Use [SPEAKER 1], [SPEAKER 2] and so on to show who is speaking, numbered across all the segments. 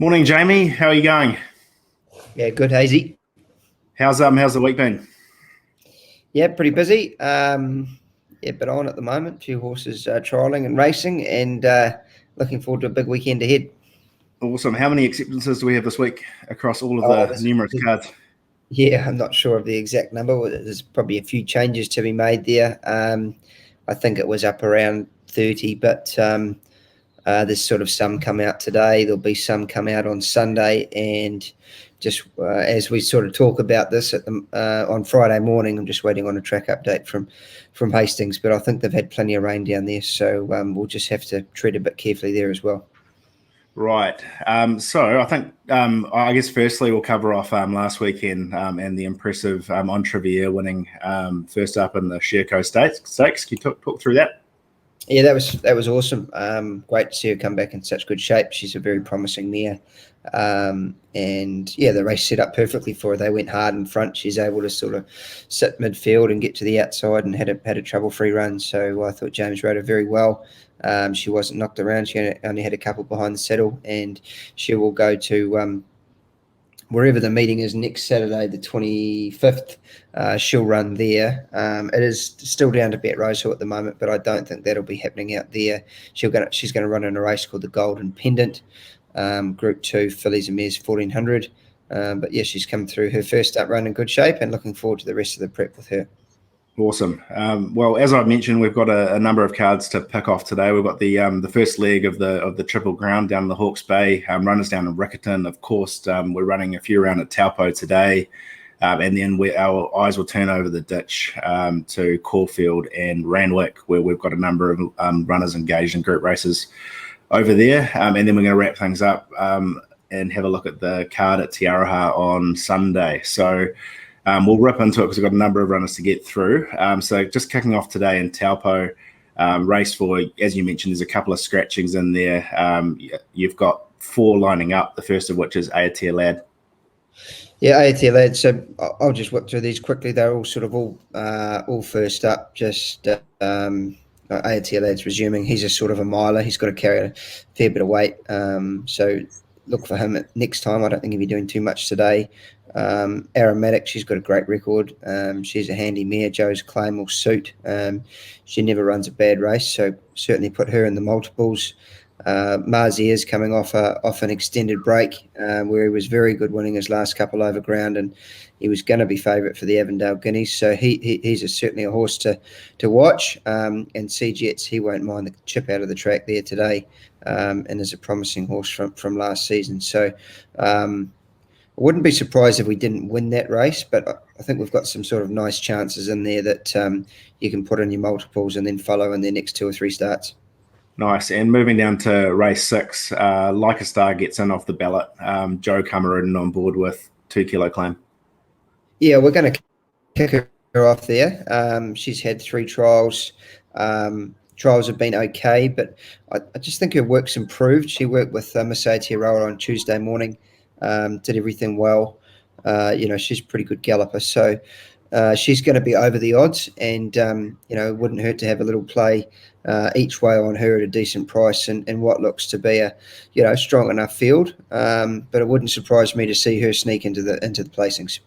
[SPEAKER 1] Morning, Jamie. How are you going?
[SPEAKER 2] Yeah, good, Hazy.
[SPEAKER 1] How's the week been?
[SPEAKER 2] Yeah, pretty busy. Yeah, but on at the moment. A few horses trialing and racing, and looking forward to a big weekend ahead.
[SPEAKER 1] Awesome. How many acceptances do we have this week across all of
[SPEAKER 2] Oh,
[SPEAKER 1] the numerous cards?
[SPEAKER 2] yeah, I'm not sure of the exact number. There's probably a few changes to be made there. I think it was up around 30, but there's sort of some come out today. There'll be some come out on Sunday, and just as we sort of talk about this on Friday morning, I'm just waiting on a track update from Hastings. But I think they've had plenty of rain down there, so we'll just have to tread a bit carefully there as well.
[SPEAKER 1] Right. So I think I guess firstly we'll cover off last weekend and the impressive Entrevier winning first up in the Sherco Stakes. Can you talk through that?
[SPEAKER 2] Yeah, that was awesome. Great to see her come back in such good shape. She's a very promising mare. And yeah, the race set up perfectly for her. They went hard in front. She's able to sort of sit midfield and get to the outside and had a trouble-free run. So I thought James rode her very well. She wasn't knocked around. She only had a couple behind the saddle, and she will go to wherever the meeting is next Saturday, the 25th. She'll run there. It is still down to Bet Rosehill at the moment, but I don't think that'll be happening out there. She's going to run in a race called the Golden Pendant, Group 2 fillies and mares 1400. But yeah, she's come through her first up run in good shape, and looking forward to the rest of the prep with her.
[SPEAKER 1] Awesome. Well, as I've mentioned, we've got a number of cards to pick off today. We've got the first leg of the Triple Ground down the Hawke's Bay. Runners down in Riccarton, of course. We're running a few around at Taupo today, and then our eyes will turn over the ditch to Caulfield and Ramwork, where we've got a number of runners engaged in group races over there. And then we're going to wrap things up and have a look at the card at Te Araha on Sunday. So we'll rip into it because we've got a number of runners to get through. So just kicking off today in Taupo, race 4, as you mentioned, there's a couple of scratchings in there. You've got 4 lining up, the first of which is Aotea Lad.
[SPEAKER 2] Yeah, Aotea Lad. So I'll just whip through these quickly. They're all sort of all first up. Just Aotea Lad's resuming. He's a sort of a miler. He's got to carry a fair bit of weight. So look for him next time. I don't think he'll be doing too much today. Aromatic, she's got a great record. She's a handy mare. Joe's claim will suit. She never runs a bad race, so certainly put her in the multiples. Marziers coming off an extended break where he was very good winning his last couple over ground, and he was going to be favourite for the Avondale Guineas. So he's certainly a horse to watch. And C-Jets, he won't mind the chip out of the track there today, and is a promising horse from last season. So I wouldn't be surprised if we didn't win that race, but I think we've got some sort of nice chances in there that you can put in your multiples and then follow in their next 2 or 3 starts.
[SPEAKER 1] Nice. And moving down to race 6, Like a Star gets in off the ballot. Joe Cameron on board with 2 Kilo Claim.
[SPEAKER 2] Yeah, we're going to kick her off there. She's had 3 trials. Trials have been okay, but I just think her work's improved. She worked with Masai Tiaroa on Tuesday morning. Did everything well. She's a pretty good galloper, so she's going to be over the odds, and it wouldn't hurt to have a little play each way on her at a decent price and what looks to be a strong enough field. But it wouldn't surprise me to see her sneak into the placings.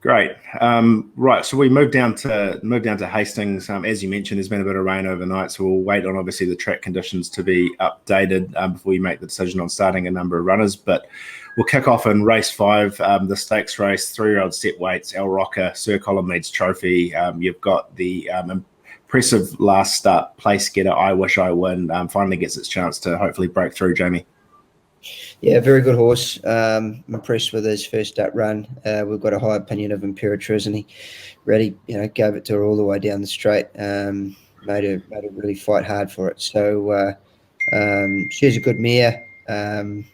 [SPEAKER 1] Great. Right, so we move down to Hastings. As you mentioned, there's been a bit of rain overnight, so we'll wait on obviously the track conditions to be updated before we make the decision on starting a number of runners. But we'll kick off in race 5, the stakes race, 3-year-old set weights, El Rocker, Sir Columne's Trophy. You've got the impressive last start place getter, I Wish I Win, finally gets its chance to hopefully break through, Jamie.
[SPEAKER 2] Yeah, very good horse. Impressed with his first up run. We've got a high opinion of Imperatriz, and he really, gave it to her all the way down the straight. Made her really fight hard for it. So she's a good mare. He's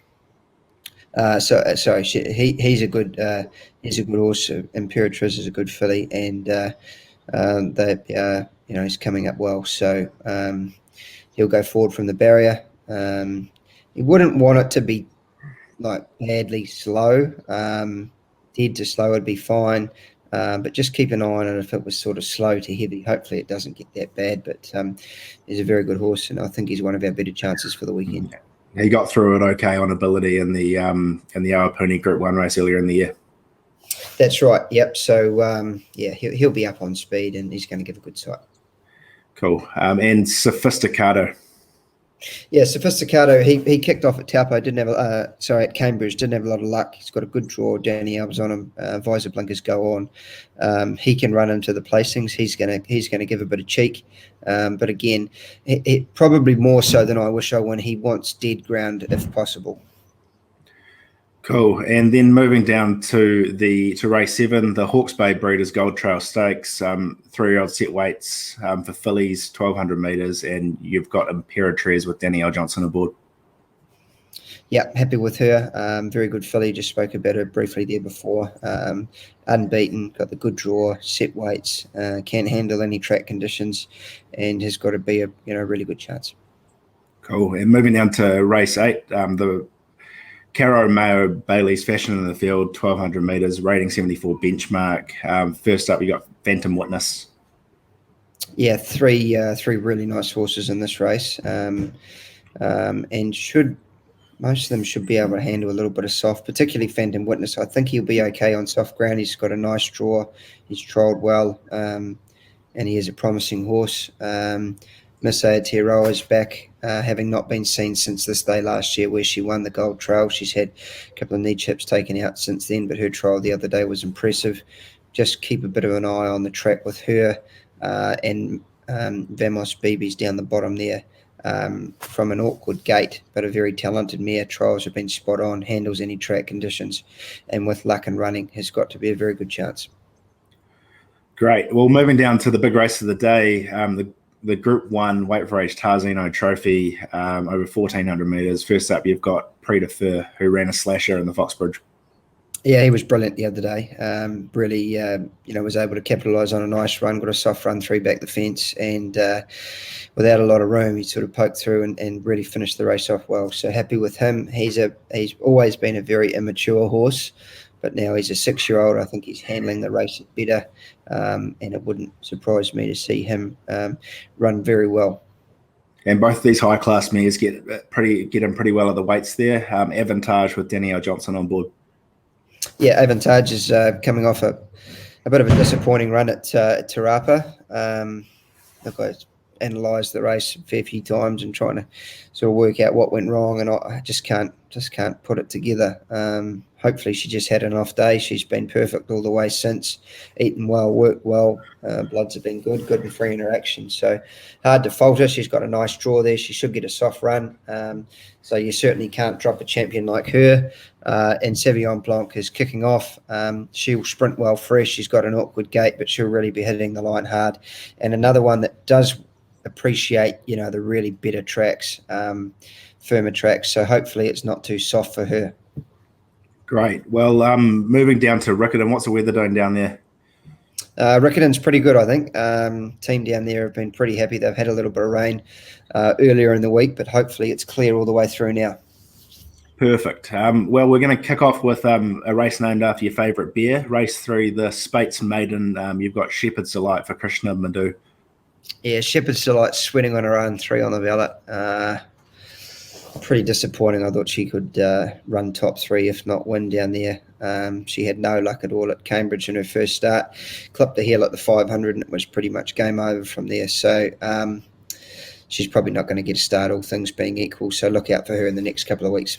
[SPEAKER 2] a good horse. Imperatriz is a good filly, and he's coming up well. So he'll go forward from the barrier. You wouldn't want it to be like badly slow. Dead to slow would be fine, but just keep an eye on it. If it was sort of slow to heavy, hopefully it doesn't get that bad. But he's a very good horse, and I think he's one of our better chances for the weekend.
[SPEAKER 1] He got through it okay on ability in the Awapuni Group 1 race earlier in the year.
[SPEAKER 2] That's right. Yep. So he'll be up on speed, and he's going to give a good sight.
[SPEAKER 1] Cool. And Sophisticato.
[SPEAKER 2] Yeah, Sophisticato. He kicked off at Taupo. At Cambridge. Didn't have a lot of luck. He's got a good draw. Danny Alb's on him. Visor blinkers go on. He can run into the placings. He's gonna give a bit of cheek. But again, it probably more so than I wish I won. He wants dead ground if possible.
[SPEAKER 1] Cool. And then moving down to race 7, the Hawke's Bay Breeders' Gold Trail Stakes, 3-year-old set weights for fillies, 1,200 metres, and you've got Imperatriz with Danielle Johnson aboard.
[SPEAKER 2] Yeah, happy with her. Very good filly. Just spoke about her briefly there before. Unbeaten, got the good draw, set weights, can handle any track conditions, and has got to be a really good chance.
[SPEAKER 1] Cool. And moving down to race 8, the Carro Mayo Bailey's Fashion in the Field, 1,200 metres, rating 74 benchmark. First up, you got Phantom Witness.
[SPEAKER 2] Yeah, three really nice horses in this race, and most of them should be able to handle a little bit of soft, particularly Phantom Witness. I think he'll be okay on soft ground. He's got a nice draw. He's trialled well, and he is a promising horse. Miss Aotearoa is back, having not been seen since this day last year where she won the Gold Trail. She's had a couple of knee chips taken out since then, but her trial the other day was impressive. Just keep a bit of an eye on the track with her and Vamos Beebe's down the bottom there. From an awkward gate, but a very talented mare. Trials have been spot on, handles any track conditions, and with luck and running has got to be a very good chance.
[SPEAKER 1] Great. Well, moving down to the big race of the day, the Group 1 Weight for Age Tarzino Trophy over 1,400 metres. First up, you've got Preeta Fur, who ran a slasher in the Foxbridge.
[SPEAKER 2] Yeah, he was brilliant the other day. Really, was able to capitalise on a nice run, got a soft run through back the fence, and without a lot of room, he sort of poked through and really finished the race off well. So happy with him. He's always been a very immature horse, but now he's a 6-year-old. I think he's handling the race better, and it wouldn't surprise me to see him run very well.
[SPEAKER 1] And both these high-class mares get in pretty well at the weights there. Avantage with Danielle Johnson on board.
[SPEAKER 2] Yeah, Avantage is coming off a bit of a disappointing run at Te Rapa. Look, I analysed the race a fair few times and trying to sort of work out what went wrong, and I just can't put it together. Hopefully she just had an off day. She's been perfect all the way since, eaten well, worked well, bloods have been good and free interaction. So hard to fault her. She's got a nice draw there. She should get a soft run. So you certainly can't drop a champion like her. And Savion Blanc is kicking off. She'll sprint well fresh. She's got an awkward gait, but she'll really be hitting the line hard. And another one that does appreciate, the really better tracks, firmer tracks. So hopefully it's not too soft for her.
[SPEAKER 1] Great. Well, moving down to Riccarton, what's the weather doing down there?
[SPEAKER 2] Riccarton's pretty good, I think. Team down there have been pretty happy. They've had a little bit of rain earlier in the week, but hopefully it's clear all the way through now.
[SPEAKER 1] Perfect. Well, we're going to kick off with a race named after your favourite bear. Race 3, the Spates Maiden. You've got Shepherd's Delight for Krishna Madhu. Yeah,
[SPEAKER 2] Shepherd's Delight sweating on her own, 3 on the ballot. Pretty disappointing. I thought she could run top 3, if not win down there. She had no luck at all at Cambridge in her first start. Clipped the heel at the 500 and it was pretty much game over from there. So she's probably not going to get a start, all things being equal. So look out for her in the next couple of weeks.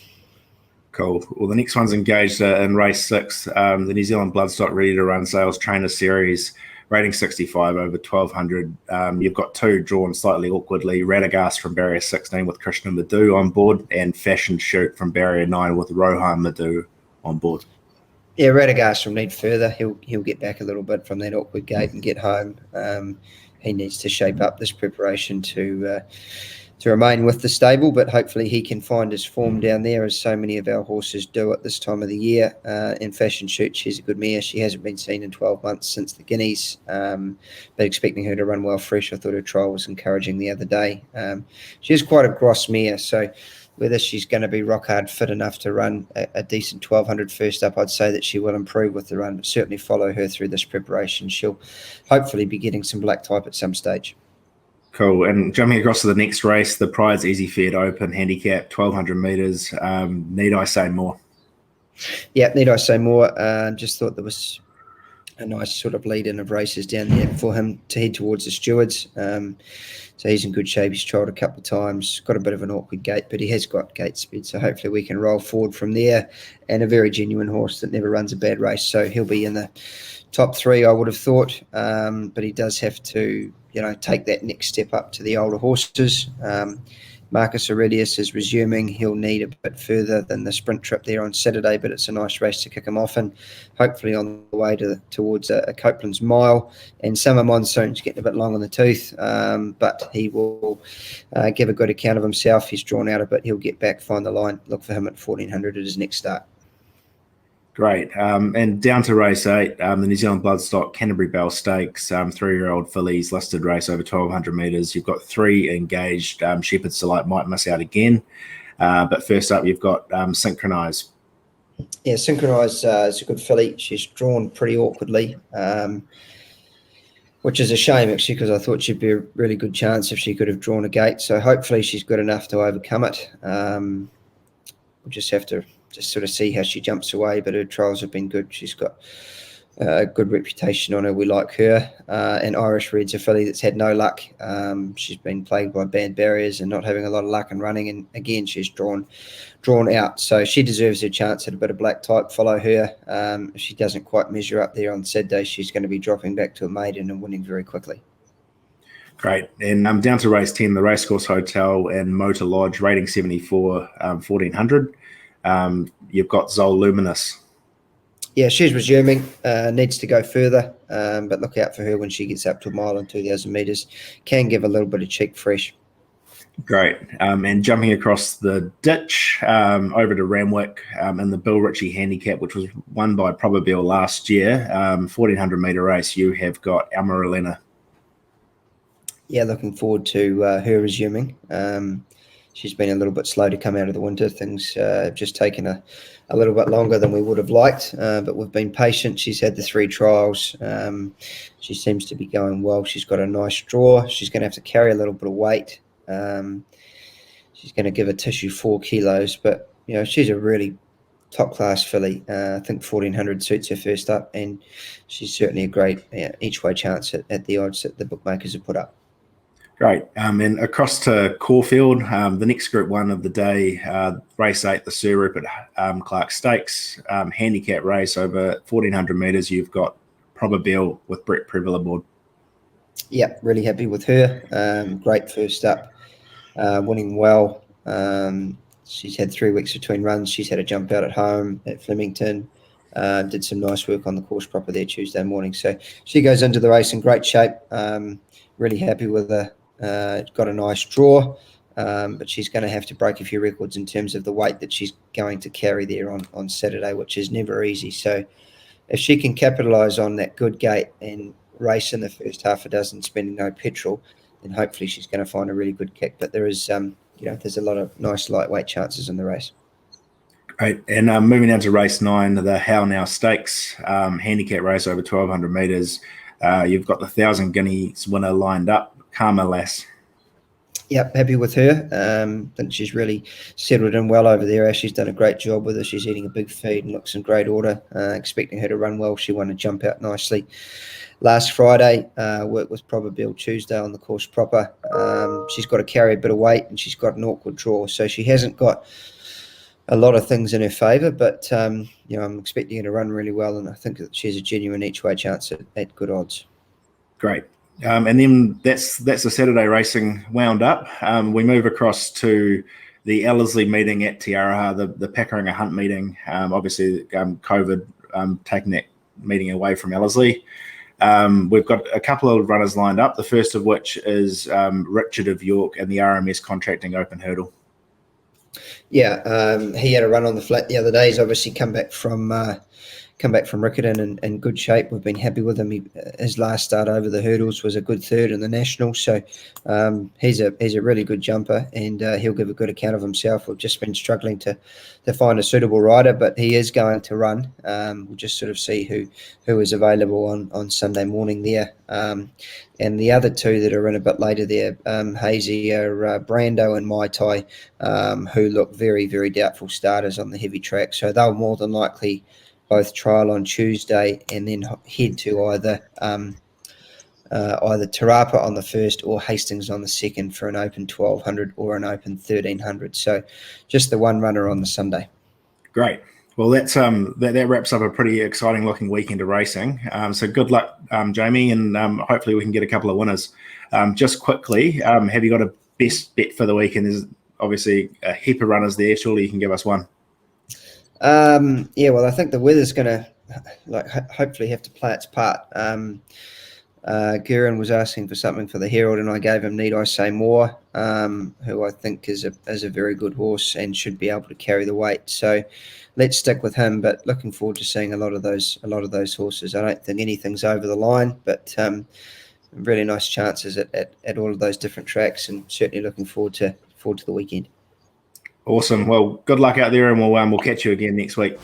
[SPEAKER 1] Cool. Well, the next one's engaged in race 6, the New Zealand Bloodstock Ready to Run Sales Trainer Series, rating 65 over 1,200. You've got 2 drawn slightly awkwardly, Radagast from barrier 16 with Krishna Madhu on board, and Fashion Shoot from barrier 9 with Rohan Madhu on board. Yeah,
[SPEAKER 2] Radagast will need further. He'll get back a little bit from that awkward gate and get home. He needs to shape up this preparation to remain with the stable, but hopefully he can find his form down there, as so many of our horses do at this time of the year. In Fashion Shoot, she's a good mare. She hasn't been seen in 12 months since the Guineas, but expecting her to run well fresh. I thought her trial was encouraging the other day. She is quite a gross mare, so whether she's going to be rock hard fit enough to run a decent 1,200 first up, I'd say that she will improve with the run, but certainly follow her through this preparation. She'll hopefully be getting some black type at some stage.
[SPEAKER 1] Cool. And jumping across to the next race, the Prizeeasy Fed Open Handicap, 1,200 metres. Need I say more?
[SPEAKER 2] Yeah, need I say more? Just thought there was a nice sort of lead-in of races down there for him to head towards the Stewards. So he's in good shape. He's trialled a couple of times, got a bit of an awkward gate, but he has got gate speed. So hopefully we can roll forward from there. And a very genuine horse that never runs a bad race. So he'll be in the top 3, I would have thought. But he does have to, take that next step up to the older horses. Marcus Aurelius is resuming. He'll need a bit further than the sprint trip there on Saturday, but it's a nice race to kick him off in. Hopefully on the way towards a Copeland's Mile. And Summer Monsoon's getting a bit long on the tooth, but he will give a good account of himself. He's drawn out a bit. He'll get back, find the line. Look for him at 1,400 at his next start.
[SPEAKER 1] Great. And down to race 8, the New Zealand Bloodstock Canterbury Bell Stakes, 3-year-old fillies, listed race over 1,200 metres. You've got 3 engaged. Shepherd's Delight might miss out again. But first up, you've got Synchronise.
[SPEAKER 2] Yeah, Synchronise is a good filly. She's drawn pretty awkwardly, which is a shame, actually, because I thought she'd be a really good chance if she could have drawn a gate. So hopefully she's good enough to overcome it. We'll just have to sort of see how she jumps away, but her trials have been good. She's got a good reputation on her. We like her. And Irish Red's a filly that's had no luck. She's been plagued by bad barriers and not having a lot of luck in running. And again, she's drawn out. So she deserves her chance at a bit of black type. Follow her. If she doesn't quite measure up there on Saturday, she's going to be dropping back to a maiden and winning very quickly.
[SPEAKER 1] Great. And down to race 10, the Racecourse Hotel and Motor Lodge, rating 74, 1,400. You've got Zol Luminous.
[SPEAKER 2] Yeah, she's resuming, needs to go further, but look out for her when she gets up to a mile and 2,000 metres. Can give a little bit of cheek fresh.
[SPEAKER 1] Great. And jumping across the ditch over to Ramwork in the Bill Ritchie Handicap, which was won by Probabeel last year, 1,400 metre race, you have got Almaralena. Yeah,
[SPEAKER 2] looking forward to her resuming. She's been a little bit slow to come out of the winter. Things have just taken a little bit longer than we would have liked, but we've been patient. She's had the 3 trials. She seems to be going well. She's got a nice draw. She's going to have to carry a little bit of weight. She's going to give a tissue 4 kilos, but she's a really top-class filly. I think 1,400 suits her first up, and she's certainly a great each-way chance at the odds that the bookmakers have put up.
[SPEAKER 1] Great. And across to Caulfield, the next Group 1 of the day, race 8, the Surroup at Clark Stakes, handicap race over 1,400 metres. You've got Probabeel with Brett Preville aboard.
[SPEAKER 2] Yeah, really happy with her. Great first up, winning well. She's had 3 weeks between runs. She's had a jump out at home at Flemington. Did some nice work on the course proper there Tuesday morning. So she goes into the race in great shape. Really happy with her. Got a nice draw, but she's going to have to break a few records in terms of the weight that she's going to carry there on Saturday, which is never easy. So if she can capitalise on that good gate and race in the first half a dozen, spending no petrol, then hopefully she's going to find a really good kick. But there is, there's a lot of nice lightweight chances in the race.
[SPEAKER 1] Great. And moving down to race 9, the How Now Stakes, handicap race over 1,200 metres. You've got the 1,000 guineas winner lined up, Karma Lass.
[SPEAKER 2] Yep, happy with her. Think she's really settled in well over there. She's done a great job with her. She's eating a big feed and looks in great order. Expecting her to run well. She won a jump out nicely last Friday. Worked with Probabeel Tuesday on the course proper. She's got to carry a bit of weight and she's got an awkward draw. So she hasn't got a lot of things in her favour, but I'm expecting her to run really well, and I think that she's a genuine each-way chance at good odds.
[SPEAKER 1] Great. And then that's the Saturday racing wound up. We move across to the Ellis Lee meeting at Te Araha, the Pakuranga Hunt meeting. Obviously, COVID taking that meeting away from Ellis Lee. We've got a couple of runners lined up, the first of which is Richard of York and the RMS Contracting Open Hurdle.
[SPEAKER 2] Yeah, he had a run on the flat the other day. He's obviously come back from come back from Riccarton in good shape. We've been happy with him. His last start over the hurdles was a good third in the national, so he's a really good jumper, and he'll give a good account of himself. We've just been struggling to find a suitable rider, but he is going to run. We'll just sort of see who is available on Sunday morning there. And the other two that are in a bit later there, Hazy, are Brando and Mai Tai, who look very, very doubtful starters on the heavy track. So they'll more than likely both trial on Tuesday and then head to either Tarapa on the first or Hastings on the second for an open 1200 or an open 1300. So just the one runner on the Sunday.
[SPEAKER 1] Great. Well, that's that wraps up a pretty exciting looking weekend of racing. So good luck, Jamie, and hopefully we can get a couple of winners. Just quickly, have you got a best bet for the weekend? There's obviously a heap of runners there. Surely you can give us one.
[SPEAKER 2] Yeah, well, I think the weather's going to hopefully have to play its part. Guerin was asking for something for the Herald, and I gave him Need I Say More, who I think is a very good horse and should be able to carry the weight. So let's stick with him. But looking forward to seeing a lot of those horses. I don't think anything's over the line, but really nice chances at all of those different tracks, and certainly looking forward to the weekend.
[SPEAKER 1] Awesome. Well, good luck out there, and we'll catch you again next week.